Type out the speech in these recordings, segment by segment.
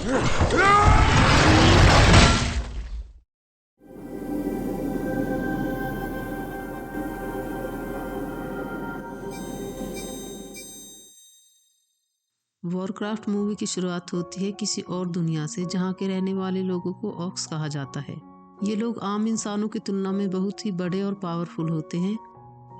Warcraft movie की शुरुआत होती है किसी और दुनिया से, जहाँ के रहने वाले लोगों को ऑक्स कहा जाता है। ये लोग आम इंसानों की तुलना में बहुत ही बड़े और पावरफुल होते हैं,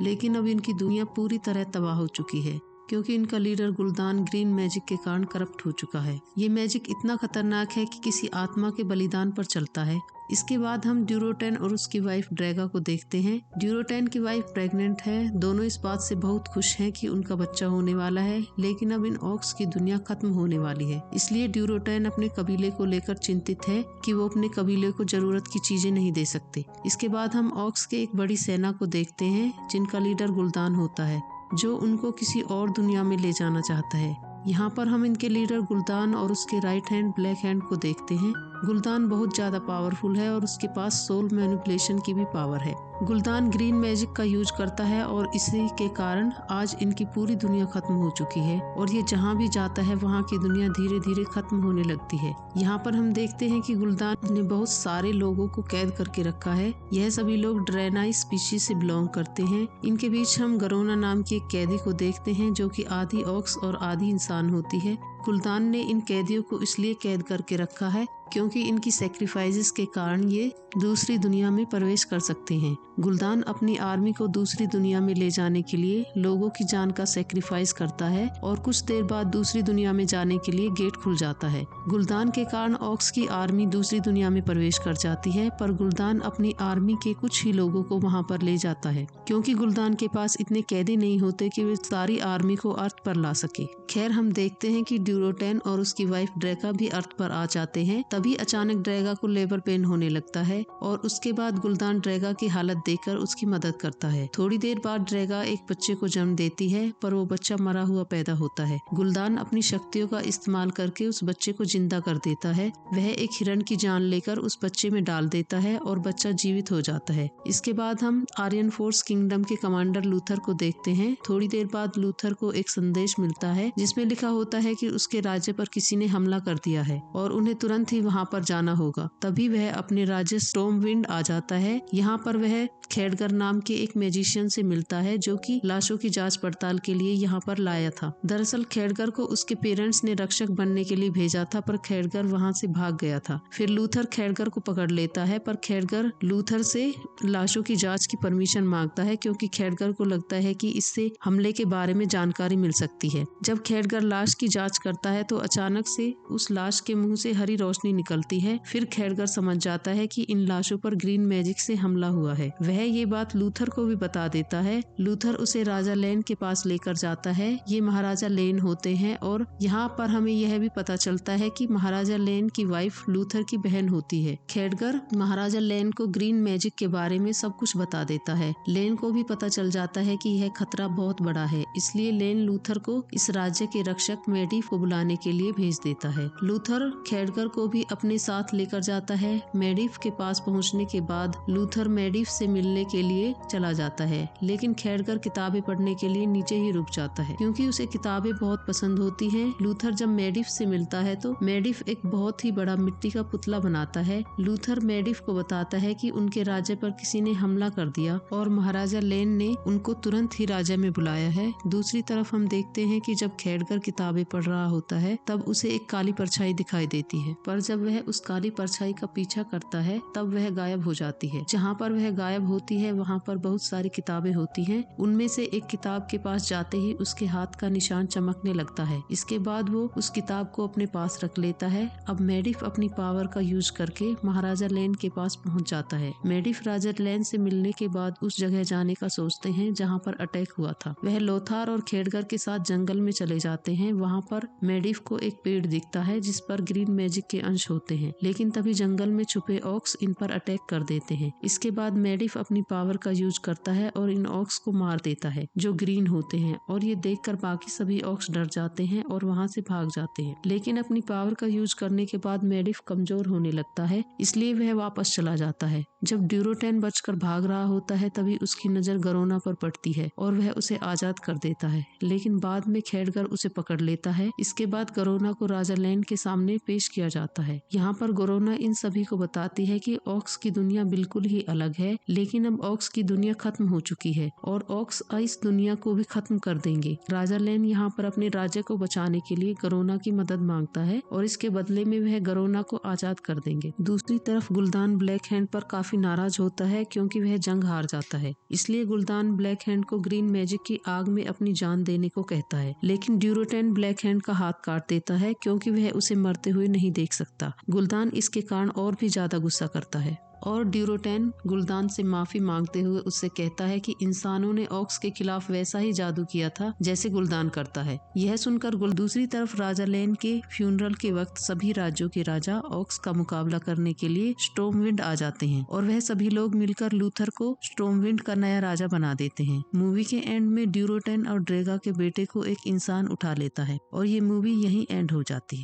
लेकिन अब इनकी दुनिया पूरी तरह तबाह हो चुकी है क्योंकि इनका लीडर गुलदान ग्रीन मैजिक के कारण करप्ट हो चुका है। ये मैजिक इतना खतरनाक है कि किसी आत्मा के बलिदान पर चलता है। इसके बाद हम ड्यूरोटेन और उसकी वाइफ ड्रैगा को देखते हैं। ड्यूरोटेन की वाइफ प्रेग्नेंट है। दोनों इस बात से बहुत खुश हैं कि उनका बच्चा होने वाला है, लेकिन अब इन ऑक्स की दुनिया खत्म होने वाली है। इसलिए ड्यूरोटेन अपने कबीले को लेकर चिंतित है कि वो अपने कबीले को जरूरत की चीजें नहीं दे सकते। इसके बाद हम ऑक्स के एक बड़ी सेना को देखते हैं जिनका लीडर गुलदान होता है, जो उनको किसी और दुनिया में ले जाना चाहता है। यहाँ पर हम इनके लीडर गुलदान और उसके राइट हैंड ब्लैक हैंड को देखते हैं। गुलदान बहुत ज्यादा पावरफुल है और उसके पास सोल मैनिपुलेशन की भी पावर है। गुलदान ग्रीन मैजिक का यूज करता है और इसी के कारण आज इनकी पूरी दुनिया खत्म हो चुकी है और ये जहाँ भी जाता है वहाँ की दुनिया धीरे धीरे खत्म होने लगती है। यहाँ पर हम देखते हैं कि गुलदान ने बहुत सारे लोगों को कैद करके रखा है। यह सभी लोग ड्रैनाई स्पीशीज से बिलोंग करते हैं। इनके बीच हम गरोना नाम की एक कैदी को देखते हैं जो कि आधी ऑक्स और आधी इंसान होती है। गुलदान ने इन कैदियों को इसलिए कैद करके रखा है क्योंकि इनकी सैक्रिफाइसेस के कारण ये दूसरी दुनिया में प्रवेश कर सकते हैं। गुलदान अपनी आर्मी को दूसरी दुनिया में ले जाने के लिए लोगों की जान का सैक्रिफाइस करता है और कुछ देर बाद दूसरी दुनिया में जाने के लिए गेट खुल जाता है। गुलदान के कारण ऑक्स की आर्मी दूसरी दुनिया में प्रवेश कर जाती है, पर गुलदान अपनी आर्मी के कुछ ही लोगों को वहां पर ले जाता है क्योंकि गुलदान के पास इतने कैदी नहीं होते कि वे सारी आर्मी को अर्थ पर ला सके। खैर, हम देखते हैं कि ड्यूरोटेन और उसकी वाइफ ड्रैगा भी अर्थ पर आ जाते हैं। तभी अचानक ड्रैगा को लेबर पेन होने लगता है और उसके बाद गुलदान ड्रैगा की हालत देखकर उसकी मदद करता है। थोड़ी देर बाद ड्रैगा एक बच्चे को जन्म देती है, पर वो बच्चा मरा हुआ पैदा होता है। गुलदान अपनी शक्तियों का इस्तेमाल करके उस बच्चे को जिंदा कर देता है। वह एक हिरण की जान लेकर उस बच्चे में डाल देता है और बच्चा जीवित हो जाता है। इसके बाद हम आर्यन फोर्स किंगडम के कमांडर लूथर को देखते हैं। थोड़ी देर बाद लूथर को एक संदेश मिलता है जिसमें लिखा होता है कि उसके राज्य पर किसी ने हमला कर दिया है और उन्हें तुरंत ही वहां पर जाना होगा। तभी वह अपने राज्य स्टॉर्मविंड आ जाता है। यहाँ पर वह खेडगर नाम के एक मैजिशियन से मिलता है जो कि लाशों की जांच पड़ताल के लिए यहाँ पर लाया था। दरअसल खेडगर को उसके पेरेंट्स ने रक्षक बनने के लिए भेजा था, पर खेडगर वहाँ से भाग गया था। फिर लूथर खेडगर को पकड़ लेता है, पर खेडगर लूथर से लाशों की जांच की परमिशन मांगता है क्योंकि खेडगर को लगता है कि इससे हमले के बारे में जानकारी मिल सकती है। जब खेडगर लाश की जांच करता है तो अचानक से उस लाश के मुंह से हरी रोशनी निकलती है। फिर खेडगर समझ जाता है कि इन लाशों पर ग्रीन मैजिक से हमला हुआ है। वह ये बात लूथर को भी बता देता है। लूथर उसे राजा लेन के पास लेकर जाता है। ये महाराजा लेन होते हैं और यहाँ पर हमें यह भी पता चलता है कि महाराजा लेन की वाइफ लूथर की बहन होती है। खेडगर महाराजा लेन को ग्रीन मैजिक के बारे में सब कुछ बता देता है। लेन को भी पता चल जाता है कि यह खतरा बहुत बड़ा है, इसलिए लेन लूथर को इस राज्य के रक्षक मेडिफ को बुलाने के लिए भेज देता है। लूथर खेडगर को भी अपने साथ लेकर जाता है। मेडिफ के पास पहुंचने के बाद लूथर मेडिफ से मिलने के लिए चला जाता है, लेकिन खेडगर किताबें पढ़ने के लिए नीचे ही रुक जाता है क्योंकि उसे किताबें बहुत पसंद होती हैं। लूथर जब मेडिफ से मिलता है तो मेडिफ एक बहुत ही बड़ा मिट्टी का पुतला बनाता है। लूथर मेडिफ को बताता है कि उनके राज्य पर किसी ने हमला कर दिया और महाराजा लेन ने उनको तुरंत ही राज्य में बुलाया है। दूसरी तरफ हम देखते हैं कि जब खेडगर किताबें पढ़ रहा होता है तब उसे एक काली परछाई दिखाई देती है, पर जब वह उस काली परछाई का पीछा करता है तब वह गायब हो जाती है। जहाँ पर वह गायब होती है वहाँ पर बहुत सारी किताबें होती हैं। उनमें से एक किताब के पास जाते ही उसके हाथ का निशान चमकने लगता है। इसके बाद वो उस किताब को अपने पास रख लेता है। अब मेडिफ अपनी पावर का यूज करके महाराजा लेन के पास पहुँच जाता है। मेडिफ राजा लेन से मिलने के बाद उस जगह जाने का सोचते हैं जहाँ पर अटैक हुआ था। वह लोथार और खेडगर के साथ जंगल में चले जाते हैं। वहाँ पर मेडिफ को एक पेड़ दिखता है जिस पर ग्रीन मैजिक के अंश होते हैं, लेकिन तभी जंगल में छुपे ऑक्स इन इन पर अटैक कर देते हैं। इसके बाद मेडिफ अपनी पावर का यूज करता है और इन ऑक्स को मार देता है जो ग्रीन होते हैं, और ये देखकर बाकी सभी ऑक्स डर जाते हैं और वहाँ से भाग जाते हैं। लेकिन अपनी पावर का यूज करने के बाद मेडिफ कमजोर होने लगता है, इसलिए वह वापस चला जाता है। जब ड्यूरोटेन बचकर भाग रहा होता है तभी उसकी नजर गरोना पर पड़ती है और वह उसे आजाद कर देता है, लेकिन बाद में खैडगर उसे पकड़ लेता है। इसके बाद गरोना को राजा लैंड के सामने पेश किया जाता है। यहाँ पर गरोना इन सभी को बताती है कि ऑक्स की दुनिया बिल्कुल ही अलग है, लेकिन अब ऑक्स की दुनिया खत्म हो चुकी है और ऑक्स इस दुनिया को भी खत्म कर देंगे। राजा लैंड यहाँ पर अपने राज्य को बचाने के लिए गरोना की मदद मांगता है और इसके बदले में वह गरोना को आजाद कर देंगे। दूसरी तरफ गुल्दान ब्लैक हैंड पर काफी नाराज होता है क्योंकि वह जंग हार जाता है, इसलिए गुल्दान ब्लैक हैंड को ग्रीन मैजिक की आग में अपनी जान देने को कहता है, लेकिन ड्यूरोटेन ब्लैक हैंड का हाथ काट देता है क्योंकि वह उसे मरते हुए नहीं देख सकता। गुल्दान इसके कारण और भी ज्यादा गुस्सा करता है और ड्यूरोटेन गुल्दान से माफी मांगते हुए उससे कहता है कि इंसानों ने ऑक्स के खिलाफ वैसा ही जादू किया था जैसे गुल्दान करता है। यह सुनकर दूसरी तरफ राजा लैंड के फ्यूनरल के वक्त सभी राज्यों के राजा ऑक्स का मुकाबला करने के लिए स्टॉर्मविंड आ जाते हैं और वह सभी लोग मिलकर लूथर को स्टॉर्मविंड का नया राजा बना देते हैं। मूवी के एंड में ड्यूरोटेन और ड्रेगा के बेटे को एक इंसान उठा लेता है और ये मूवी यहीं एंड हो जाती है।